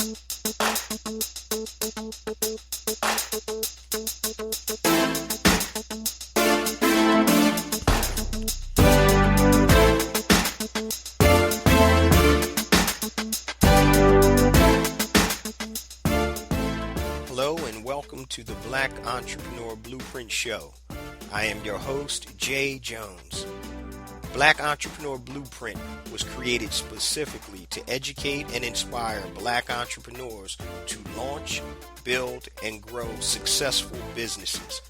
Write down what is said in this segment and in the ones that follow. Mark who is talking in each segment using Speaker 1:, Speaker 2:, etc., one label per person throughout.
Speaker 1: Hello and welcome to the Black Entrepreneur Blueprint Show. I am your host, Jay Jones. Black Entrepreneur Blueprint was created specifically to educate and inspire Black entrepreneurs to launch, build, and grow successful businesses.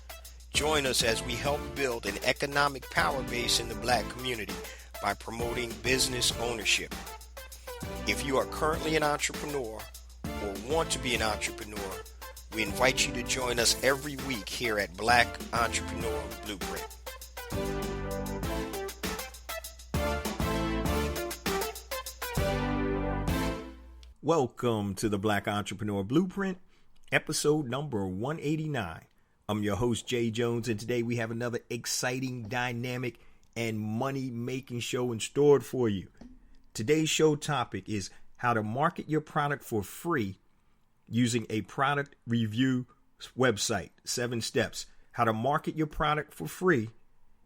Speaker 1: Join us as we help build an economic power base in the Black community by promoting business ownership. If you are currently an entrepreneur or want to be an entrepreneur, we invite you to join us every week here at Black Entrepreneur Blueprint.
Speaker 2: Welcome to the Black Entrepreneur Blueprint, episode number 189. I'm your host, Jay Jones, and today we have another exciting, dynamic, and money-making show in store for you. Today's show topic is how to market your product for free using a product review website. 7 steps. How to market your product for free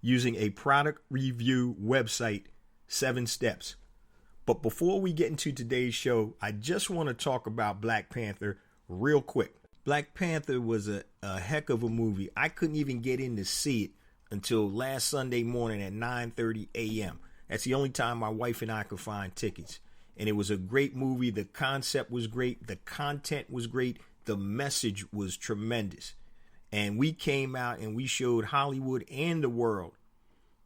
Speaker 2: using a product review website. 7 steps. But before we get into today's show, I just want to talk about Black Panther real quick. Black Panther was a heck of a movie. I couldn't even get in to see it until last Sunday morning at 9:30 a.m. That's the only time my wife and I could find tickets. And it was a great movie. The concept was great. The content was great. The message was tremendous. And we came out and we showed Hollywood and the world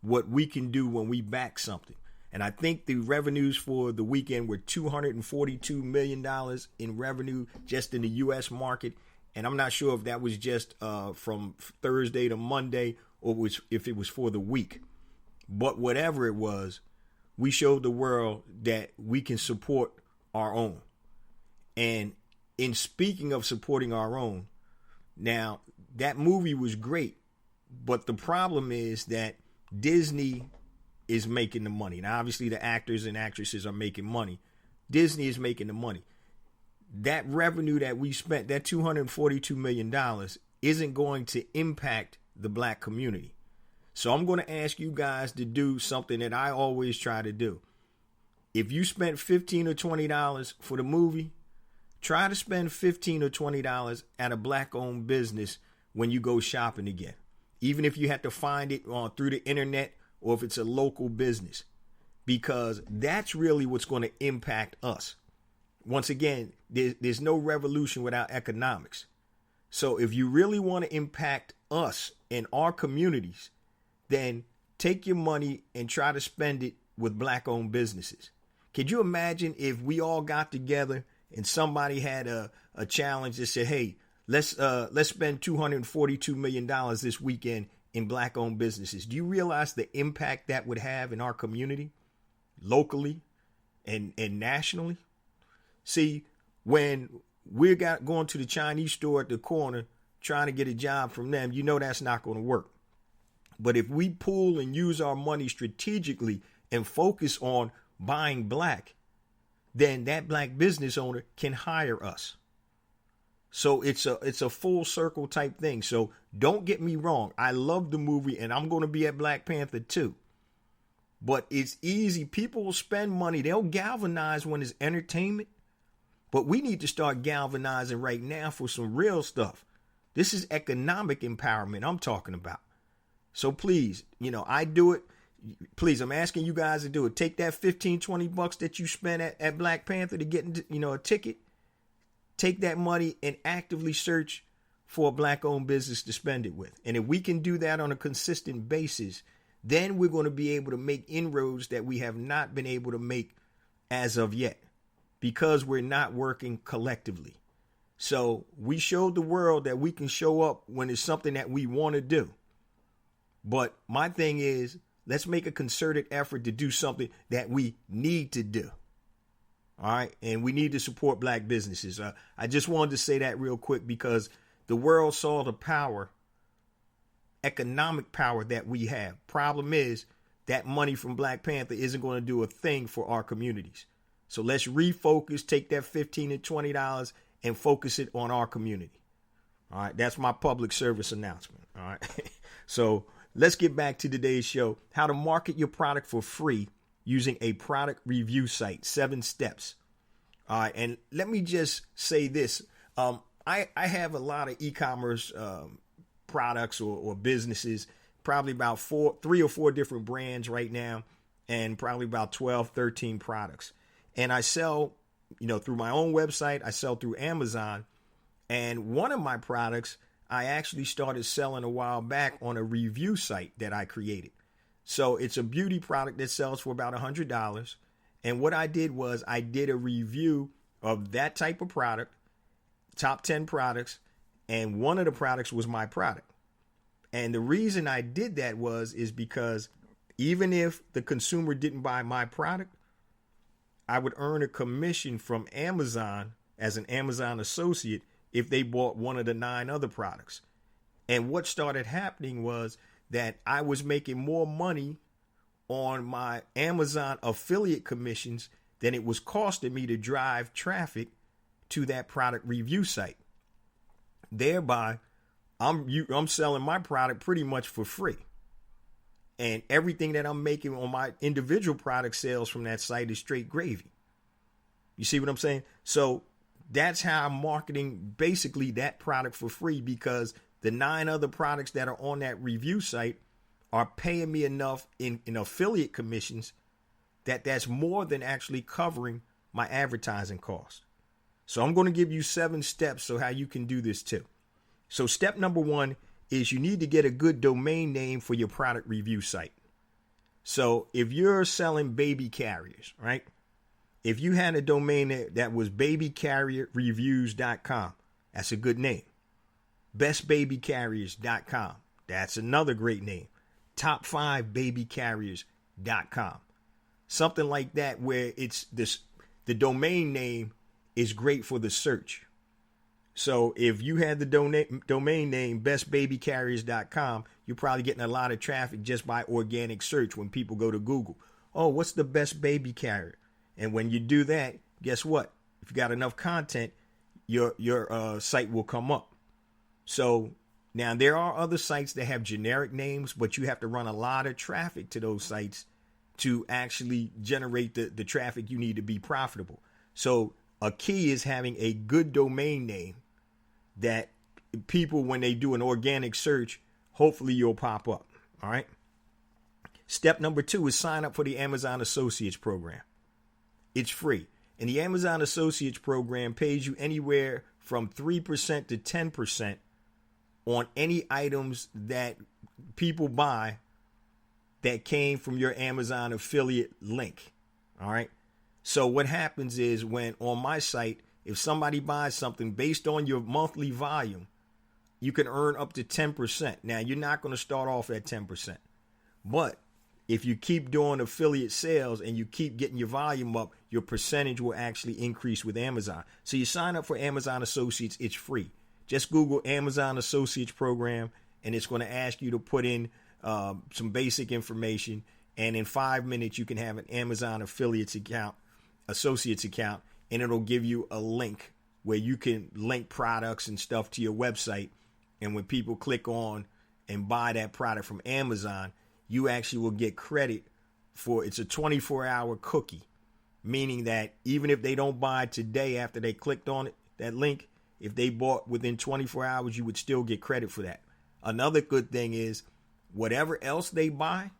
Speaker 2: what we can do when we back something. And I think the revenues for the weekend were $242 million in revenue just in the U.S. market. And I'm not sure if that was just from Thursday to Monday or if it was for the week. But whatever it was, we showed the world that we can support our own. And in speaking of supporting our own, now that movie was great, but the problem is that Disney is making the money. Now, obviously, the actors and actresses are making money. Disney is making the money. That revenue that we spent, that $242 million, isn't going to impact the Black community. So I'm going to ask you guys to do something that I always try to do. If you spent $15 or $20 for the movie, try to spend $15 or $20 at a Black-owned business when you go shopping again. Even if you have to find it through the internet or if it's a local business. Because that's really what's going to impact us. Once again, there's no revolution without economics. So if you really want to impact us and our communities, then take your money and try to spend it with Black-owned businesses. Could you imagine if we all got together and somebody had a challenge that said, hey, let's spend $242 million this weekend in Black-owned businesses? Do you realize the impact that would have in our community, locally and nationally? See, when we're going to the Chinese store at the corner trying to get a job from them, you know that's not going to work. But if we pool and use our money strategically and focus on buying Black, then that Black business owner can hire us. So it's a full circle type thing. So don't get me wrong. I love the movie and I'm going to be at Black Panther too. But it's easy. People will spend money. They'll galvanize when it's entertainment. But we need to start galvanizing right now for some real stuff. This is economic empowerment I'm talking about. So please, I do it. Please, I'm asking you guys to do it. Take that $15-$20 that you spent at Black Panther to get into, a ticket. Take that money and actively search for a Black-owned business to spend it with. And if we can do that on a consistent basis, then we're going to be able to make inroads that we have not been able to make as of yet because we're not working collectively. So we showed the world that we can show up when it's something that we want to do. But my thing is, let's make a concerted effort to do something that we need to do. All right. And we need to support Black businesses. I just wanted to say that real quick because the world saw the power, economic power that we have. Problem is that money from Black Panther isn't going to do a thing for our communities. So let's refocus, take that $15 to $20 and focus it on our community. All right, that's my public service announcement. All right. So let's get back to today's show, how to market your product for free using a product review site, 7 steps. All right, and let me just say this. I have a lot of e-commerce products or businesses, probably about 3 or 4 different brands right now, and probably about 12, 13 products. And I sell, through my own website, I sell through Amazon. And one of my products, I actually started selling a while back on a review site that I created. So it's a beauty product that sells for about $100. And what I did was I did a review of that type of product, top 10 products, and one of the products was my product. And the reason I did that is because even if the consumer didn't buy my product, I would earn a commission from Amazon as an Amazon associate if they bought one of the 9 other products. And what started happening was that I was making more money on my Amazon affiliate commissions than it was costing me to drive traffic to that product review site. Thereby, I'm selling my product pretty much for free. And everything that I'm making on my individual product sales from that site is straight gravy. You see what I'm saying? So that's how I'm marketing basically that product for free, because the 9 other products that are on that review site are paying me enough in affiliate commissions that's more than actually covering my advertising cost. So I'm going to give you 7 steps so how you can do this too. So step number 1 is you need to get a good domain name for your product review site. So if you're selling baby carriers, right? If you had a domain that was babycarrierreviews.com, that's a good name. Bestbabycarriers.com, that's another great name. Top5babycarriers.com. Something like that, where it's the domain name is great for the search. So if you had the domain name bestbabycarriers.com, you're probably getting a lot of traffic just by organic search when people go to Google. Oh, what's the best baby carrier? And when you do that, guess what? If you got enough content, your site will come up. So now there are other sites that have generic names, but you have to run a lot of traffic to those sites to actually generate the traffic you need to be profitable. So a key is having a good domain name that people, when they do an organic search, hopefully you'll pop up. All right. Step number 2 is sign up for the Amazon Associates program. It's free. And the Amazon Associates program pays you anywhere from 3% to 10% on any items that people buy that came from your Amazon affiliate link. All right. So what happens is, when on my site, if somebody buys something based on your monthly volume, you can earn up to 10%. Now, you're not going to start off at 10%. But if you keep doing affiliate sales and you keep getting your volume up, your percentage will actually increase with Amazon. So you sign up for Amazon Associates. It's free. Just Google Amazon Associates program, and it's going to ask you to put in some basic information. And in 5 minutes, you can have an Amazon Associates account, and it'll give you a link where you can link products and stuff to your website. And when people click on and buy that product from Amazon, you actually will get credit for, it's a 24-hour cookie, meaning that even if they don't buy today after they clicked on it, that link, if they bought within 24 hours, you would still get credit for that. Another good thing is, whatever else they buy,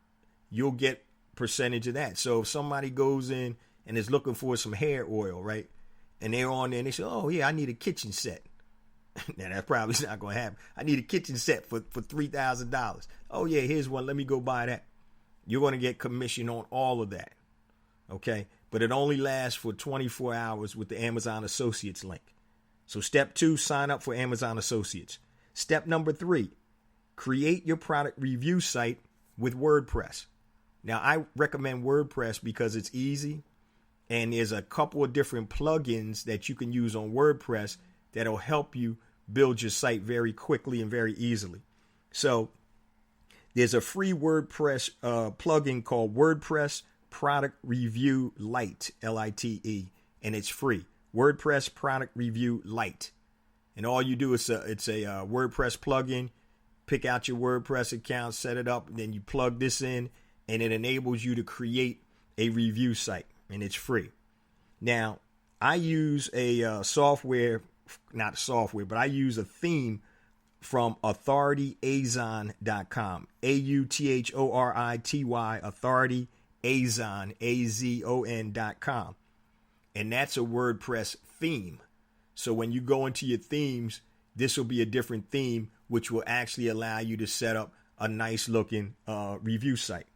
Speaker 2: you'll get percentage of that. So if somebody goes in and is looking for some hair oil, right, and they're on there and they say, oh yeah, I need a kitchen set. Now that's probably not going to happen. I need a kitchen set for $3,000. Oh yeah, here's one. Let me go buy that. You're going to get commission on all of that. Okay. But it only lasts for 24 hours with the Amazon Associates link. So step 2, sign up for Amazon Associates. Step number 3, create your product review site with WordPress. Now I recommend WordPress because it's easy, and there's a couple of different plugins that you can use on WordPress that'll help you build your site very quickly and very easily. So there's a free WordPress plugin called WordPress Product Review Lite, Lite, and it's free. WordPress Product Review Lite. And all you do is it's a WordPress plugin. Pick out your WordPress account, set it up, and then you plug this in, and it enables you to create a review site, and it's free. Now, I use a I use a theme from authorityazon.com. AUTHORITY, authorityazon, AZON.com. And that's a WordPress theme. So when you go into your themes, this will be a different theme, which will actually allow you to set up a nice looking review site.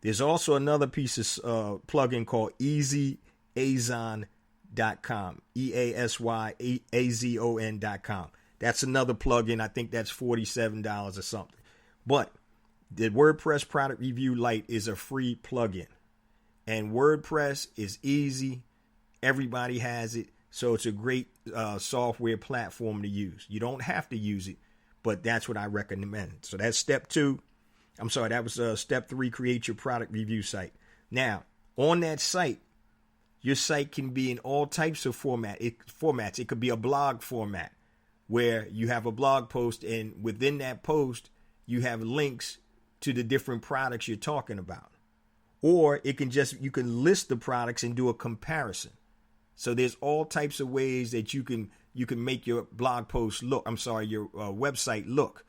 Speaker 2: There's also another piece of plugin called EasyAzon.com, EASYAZON.com. That's another plugin. I think that's $47 or something. But the WordPress Product Review Lite is a free plugin. And WordPress is easy. Everybody has it. So it's a great software platform to use. You don't have to use it, but that's what I recommend. So that's step 2. I'm sorry, that was step 3, create your product review site. Now, on that site, your site can be in all types of formats. It could be a blog format where you have a blog post, and within that post, you have links to the different products you're talking about. Or you can list the products and do a comparison. So there's all types of ways that you can make your blog post your website look.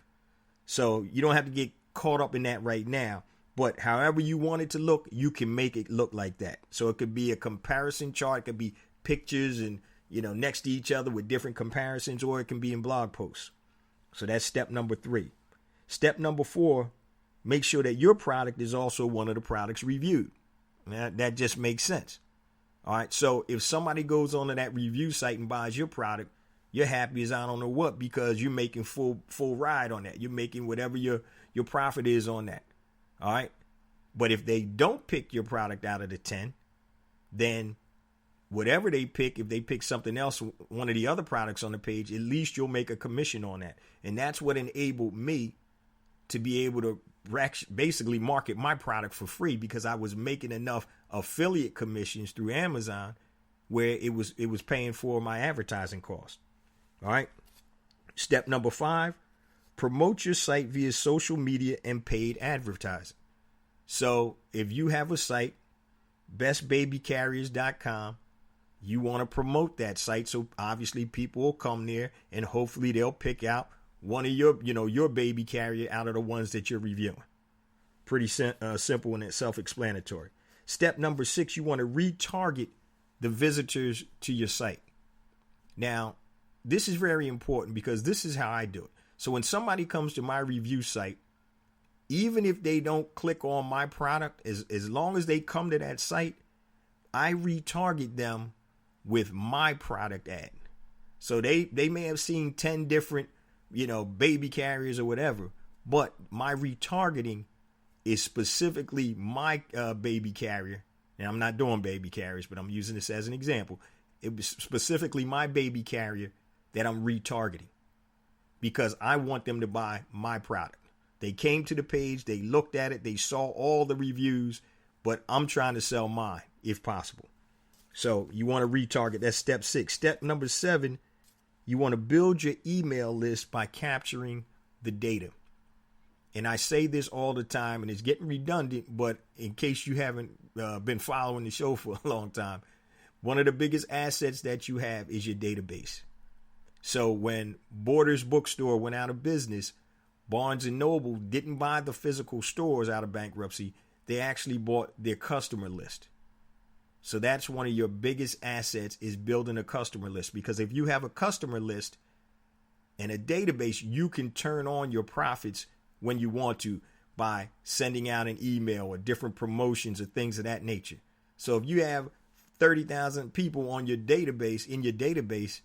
Speaker 2: So you don't have to get caught up in that right now, but however you want it to look, you can make it look like that. So it could be a comparison chart, it could be pictures and next to each other with different comparisons, or it can be in blog posts. So that's step number 3. Step number 4, make sure that your product is also one of the products reviewed. Now, that just makes sense. All right. So if somebody goes onto that review site and buys your product, you're happy as I don't know what, because you're making full ride on that. You're making whatever your profit is on that. All right. But if they don't pick your product out of the 10, then whatever they pick, if they pick something else, one of the other products on the page, at least you'll make a commission on that. And that's what enabled me to be able to basically market my product for free, because I was making enough affiliate commissions through Amazon where it was paying for my advertising cost. All right. Step number 5, promote your site via social media and paid advertising. So if you have a site, bestbabycarriers.com, you want to promote that site. So obviously people will come there and hopefully they'll pick out one of your baby carrier out of the ones that you're reviewing. Pretty simple and self-explanatory. Step number 6, you want to retarget the visitors to your site. Now, this is very important because this is how I do it. So when somebody comes to my review site, even if they don't click on my product, as long as they come to that site, I retarget them with my product ad. So they may have seen 10 different baby carriers or whatever, but my retargeting is specifically my baby carrier. And I'm not doing baby carriers, but I'm using this as an example. It was specifically my baby carrier that I'm retargeting because I want them to buy my product. They came to the page, they looked at it, they saw all the reviews, but I'm trying to sell mine if possible. So you want to retarget. That's step 6. Step number 7, you want to build your email list by capturing the data. And I say this all the time, and it's getting redundant, but in case you haven't been following the show for a long time, one of the biggest assets that you have is your database. So when Borders Bookstore went out of business, Barnes & Noble didn't buy the physical stores out of bankruptcy. They actually bought their customer list. So that's one of your biggest assets, is building a customer list. Because if you have a customer list and a database, you can turn on your profits when you want to by sending out an email or different promotions or things of that nature. So if you have 30,000 people on your database,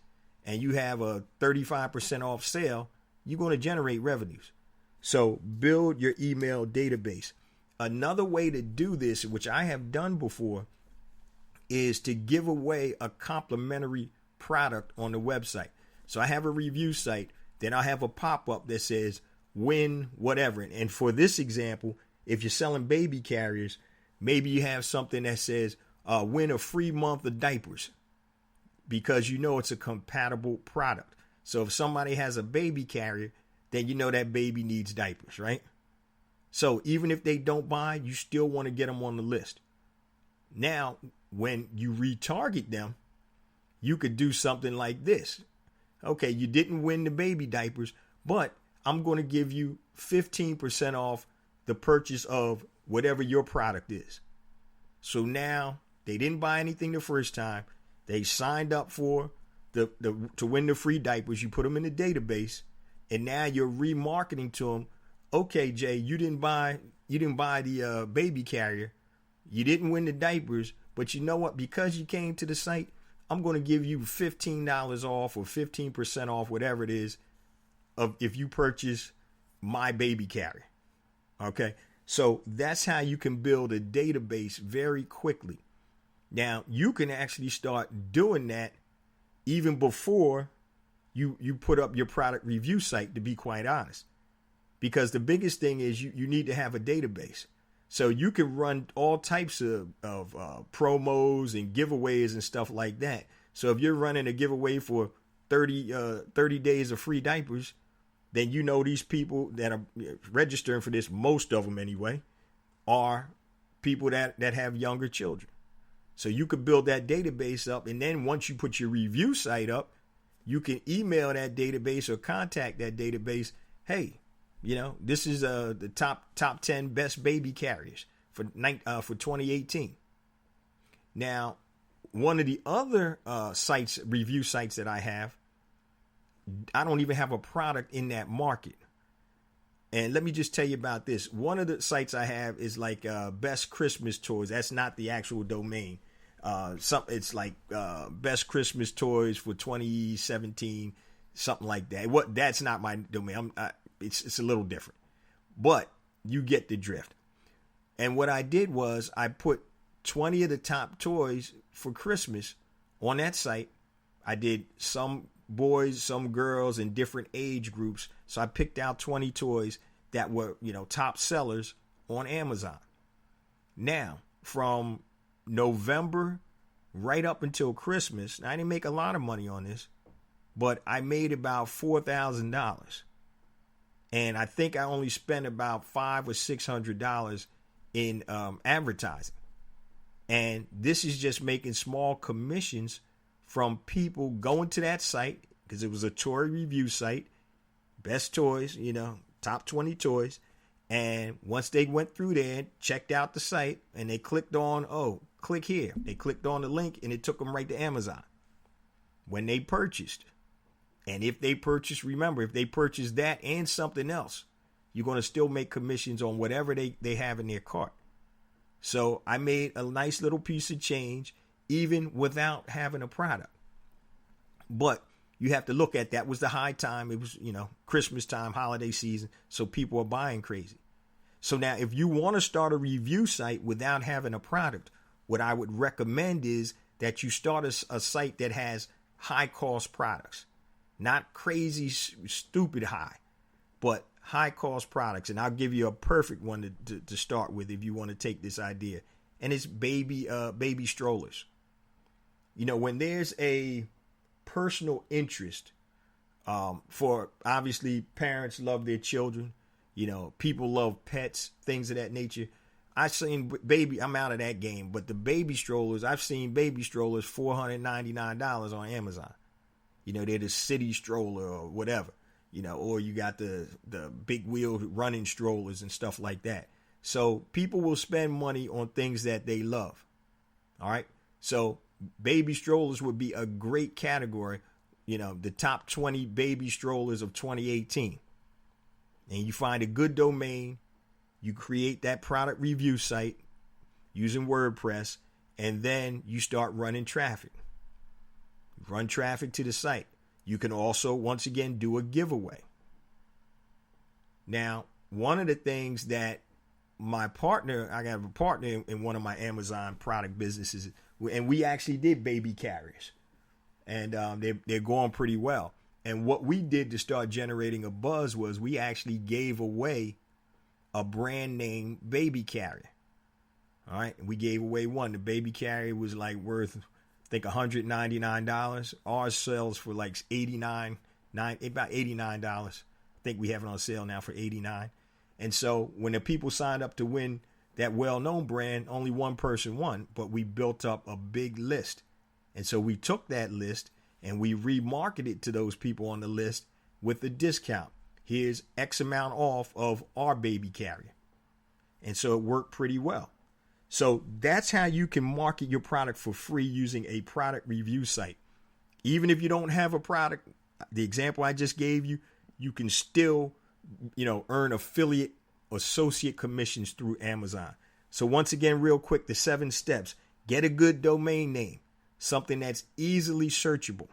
Speaker 2: and you have a 35% off sale, you're going to generate revenues. So build your email database. Another way to do this, which I have done before, is to give away a complimentary product on the website. So I have a review site, then I'll have a pop-up that says win whatever. And for this example, if you're selling baby carriers, maybe you have something that says win a free month of diapers, because you know it's a compatible product. So if somebody has a baby carrier, then you know that baby needs diapers, right? So even if they don't buy, you still want to get them on the list. Now, when you retarget them, you could do something like this. Okay, you didn't win the baby diapers, but I'm going to give you 15% off the purchase of whatever your product is. So now they didn't buy anything the first time. They signed up for to win the free diapers. You put them in the database, and now you're remarketing to them. Okay, Jay, you didn't buy the baby carrier. You didn't win the diapers, but you know what? Because you came to the site, I'm going to give you $15 off or 15% off, whatever it is, of if you purchase my baby carrier. Okay, so that's how you can build a database very quickly. Now, you can actually start doing that even before you put up your product review site, to be quite honest. Because the biggest thing is you need to have a database. So you can run all types of promos and giveaways and stuff like that. So if you're running a giveaway for 30 days of free diapers, then you know these people that are registering for this, most of them anyway, are people that have younger children. So you could build that database up, and then once you put your review site up, you can email that database or contact that database. Hey, this is the top 10 best baby carriers for 2018. Now, one of the other review sites that I have, I don't even have a product in that market. And let me just tell you about this. One of the sites I have is like Best Christmas Toys. That's not the actual domain. It's like Best Christmas Toys for 2017, something like that. That's not my domain. It's a little different, but you get the drift. And what I did was I put 20 of the top toys for Christmas on that site. I did some boys, some girls, in different age groups. So I picked out 20 toys that were, top sellers on Amazon. Now, from November right up until Christmas, I didn't make a lot of money on this, but I made about $4,000. And I think I only spent about $500 or $600 in advertising. And this is just making small commissions from people going to that site, because it was a toy review site, best toys, top 20 toys. And once they went through there, checked out the site, and they clicked on, click here. They clicked on the link, and it took them right to Amazon. When they purchased, and if they purchase, remember, if they purchase that and something else, you're going to still make commissions on whatever they have in their cart. So I made a nice little piece of change, even without having a product. But you have to look at that was the high time. It was, Christmas time, holiday season. So people are buying crazy. So now if you want to start a review site without having a product, what I would recommend is that you start a site that has high cost products. Not crazy, stupid high, but high cost products. And I'll give you a perfect one to start with if you want to take this idea. And it's baby strollers. When there's a personal interest, for obviously parents love their children, people love pets, things of that nature. I've seen I'm out of that game, but the baby strollers, I've seen baby strollers $499 on Amazon. They're the city stroller or whatever, or you got the big wheel running strollers and stuff like that. So people will spend money on things that they love. All right. So baby strollers would be a great category, the top 20 baby strollers of 2018. And you find a good domain, you create that product review site using WordPress, and then you start running traffic. Run traffic to the site. You can also, once again, do a giveaway. Now, one of the things that I have a partner in one of my Amazon product businesses, and we actually did baby carriers. And they're going pretty well. And what we did to start generating a buzz was we actually gave away a brand name baby carrier. All right. And we gave away one. The baby carrier was like worth, I think, $199. Ours sells for like about $89. I think we have it on sale now for $89. And so when the people signed up to win that well-known brand, only one person won, but we built up a big list. And so we took that list and we remarketed to those people on the list with a discount. Here's X amount off of our baby carrier. And so it worked pretty well. So that's how you can market your product for free using a product review site. Even if you don't have a product, the example I just gave you, you can still, earn affiliate associate commissions through Amazon. So once again, real quick, the 7 steps. Get a good domain name, something that's easily searchable.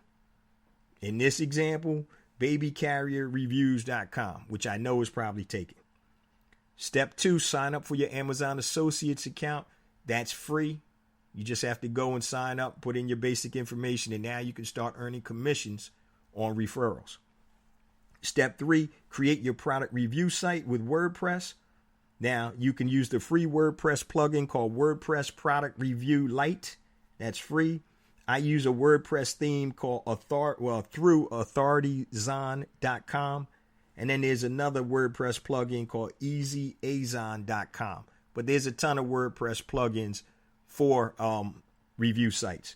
Speaker 2: In this example, babycarrierreviews.com, which I know is probably taken. Step 2, sign up for your Amazon Associates account. That's free. You just have to go and sign up, put in your basic information, and now you can start earning commissions on referrals. Step 3, create your product review site with WordPress. Now, you can use the free WordPress plugin called WordPress Product Review Lite. That's free. I use a WordPress theme called through authorityzon.com. And then there's another WordPress plugin called easyazon.com. But there's a ton of WordPress plugins for review sites.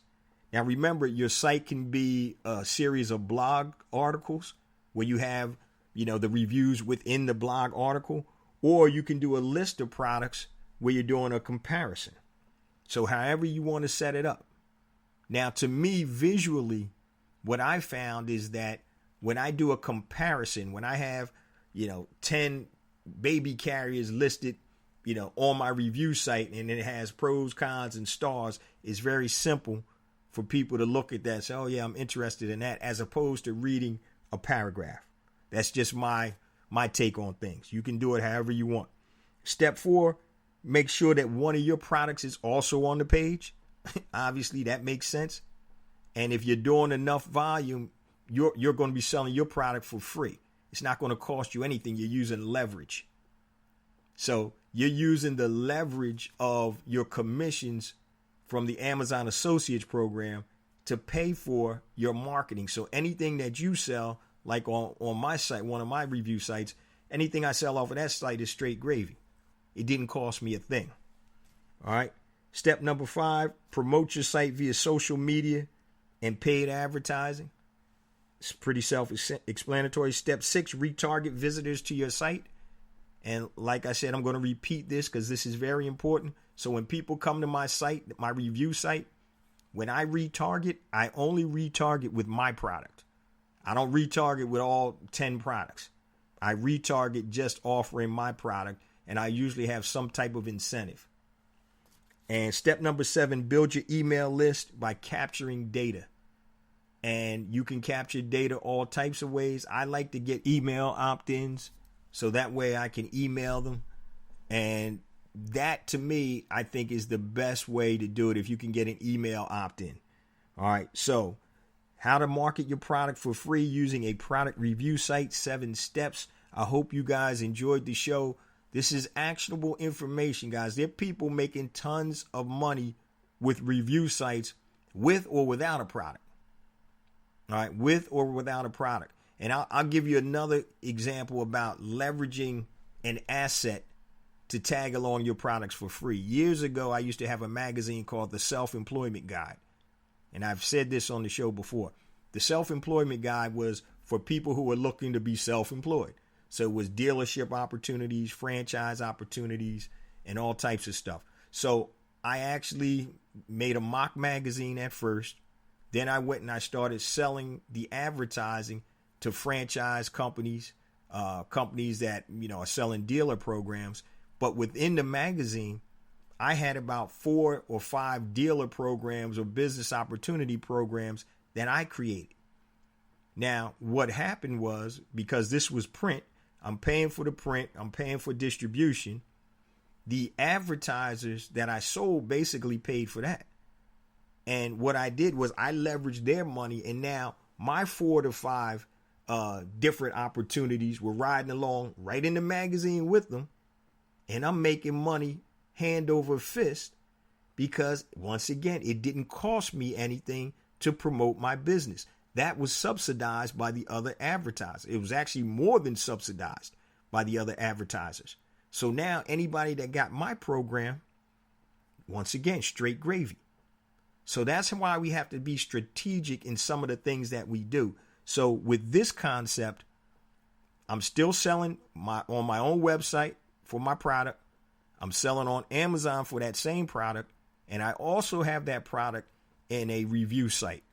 Speaker 2: Now, remember, your site can be a series of blog articles where you have, the reviews within the blog article, or you can do a list of products where you're doing a comparison. So however you want to set it up. Now, to me, visually, what I found is that when I do a comparison, when I have, 10 baby carriers listed, on my review site, and it has pros, cons, and stars, it's very simple for people to look at that and say, oh, yeah, I'm interested in that, as opposed to reading a paragraph. That's just my take on things. You can do it however you want. Step 4, make sure that one of your products is also on the page. Obviously, that makes sense. And if you're doing enough volume, you're going to be selling your product for free. It's not going to cost you anything. You're using leverage. So you're using the leverage of your commissions from the Amazon Associates program to pay for your marketing. So anything that you sell, like on my site, one of my review sites, anything I sell off of that site is straight gravy. It didn't cost me a thing. All right. Step number 5, promote your site via social media and paid advertising. It's pretty self-explanatory. Step 6, retarget visitors to your site. And like I said, I'm going to repeat this because this is very important. So when people come to my site, my review site, when I retarget, I only retarget with my product. I don't retarget with all 10 products. I retarget just offering my product, and I usually have some type of incentive. And step number 7, build your email list by capturing data. And you can capture data all types of ways. I like to get email opt-ins so that way I can email them. And that, to me, I think is the best way to do it if you can get an email opt-in. All right, so how to market your product for free using a product review site, 7 steps. I hope you guys enjoyed the show. This is actionable information, guys. There are people making tons of money with review sites with or without a product. All right, with or without a product. And I'll give you another example about leveraging an asset to tag along your products for free. Years ago, I used to have a magazine called The Self-Employment Guide. And I've said this on the show before. The Self-Employment Guide was for people who were looking to be self-employed. So it was dealership opportunities, franchise opportunities, and all types of stuff. So I actually made a mock magazine at first. Then I went and I started selling the advertising to franchise companies, companies that, are selling dealer programs. But within the magazine, I had about 4 or 5 dealer programs or business opportunity programs that I created. Now, what happened was, because this was print, I'm paying for the print, I'm paying for distribution. The advertisers that I sold basically paid for that. And what I did was I leveraged their money, and now my 4 to 5 different opportunities were riding along right in the magazine with them, and I'm making money hand over fist because, once again, it didn't cost me anything to promote my business. That was subsidized by the other advertisers. It was actually more than subsidized by the other advertisers. So now anybody that got my program, once again, straight gravy. So that's why we have to be strategic in some of the things that we do. So with this concept, I'm still selling on my own website for my product. I'm selling on Amazon for that same product. And I also have that product in a review site.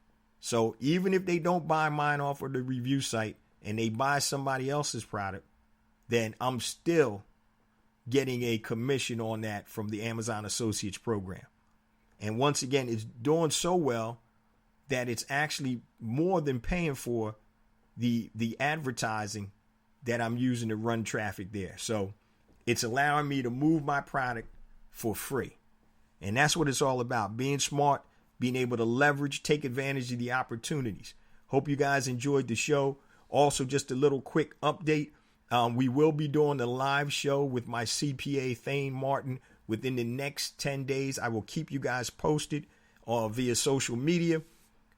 Speaker 2: So even if they don't buy mine off of the review site and they buy somebody else's product, then I'm still getting a commission on that from the Amazon Associates program. And once again, it's doing so well that it's actually more than paying for the advertising that I'm using to run traffic there. So it's allowing me to move my product for free. And that's what it's all about. Being smart, being able to leverage, take advantage of the opportunities. Hope you guys enjoyed the show. Also, just a little quick update. We will be doing a live show with my CPA, Thane Martin, within the next 10 days. I will keep you guys posted via social media.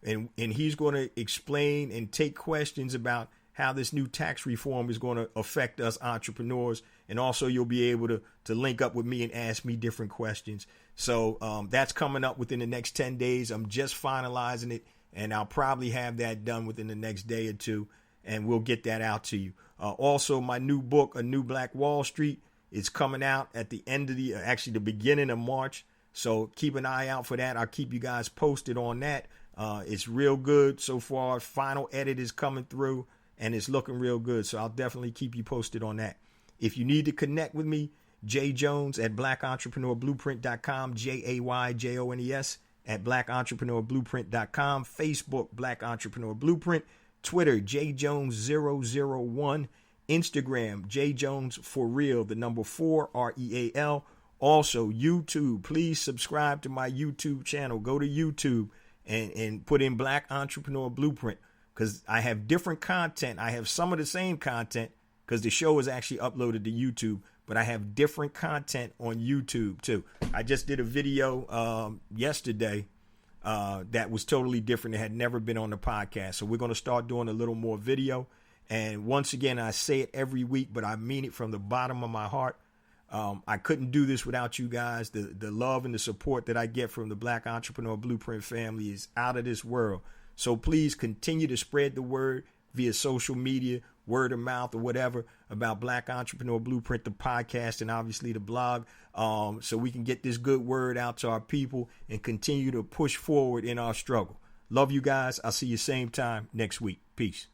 Speaker 2: And he's going to explain and take questions about how this new tax reform is going to affect us entrepreneurs. And also you'll be able to link up with me and ask me different questions. So that's coming up within the next 10 days. I'm just finalizing it, and I'll probably have that done within the next day or two, and we'll get that out to you. Also, my new book, A New Black Wall Street, is coming out at the end of the beginning of March. So keep an eye out for that. I'll keep you guys posted on that. It's real good so far. Final edit is coming through, and it's looking real good. So I'll definitely keep you posted on that. If you need to connect with me, Jay Jones at BlackEntrepreneurBlueprint.com, JayJones at BlackEntrepreneurBlueprint.com, Facebook, Black Entrepreneur Blueprint, Twitter, JayJones001, Instagram, JayJones4Real, the number 4, REAL. Also, YouTube, please subscribe to my YouTube channel. Go to YouTube and put in Black Entrepreneur Blueprint, because I have different content. I have some of the same content because the show is actually uploaded to YouTube, but I have different content on YouTube too. I just did a video yesterday that was totally different. It had never been on the podcast. So we're going to start doing a little more video. And once again, I say it every week, but I mean it from the bottom of my heart. I couldn't do this without you guys. The love and the support that I get from the Black Entrepreneur Blueprint family is out of this world. So please continue to spread the word via social media, word of mouth or whatever, about Black Entrepreneur Blueprint, the podcast, and obviously the blog, so we can get this good word out to our people and continue to push forward in our struggle. Love you guys. I'll see you same time next week. Peace.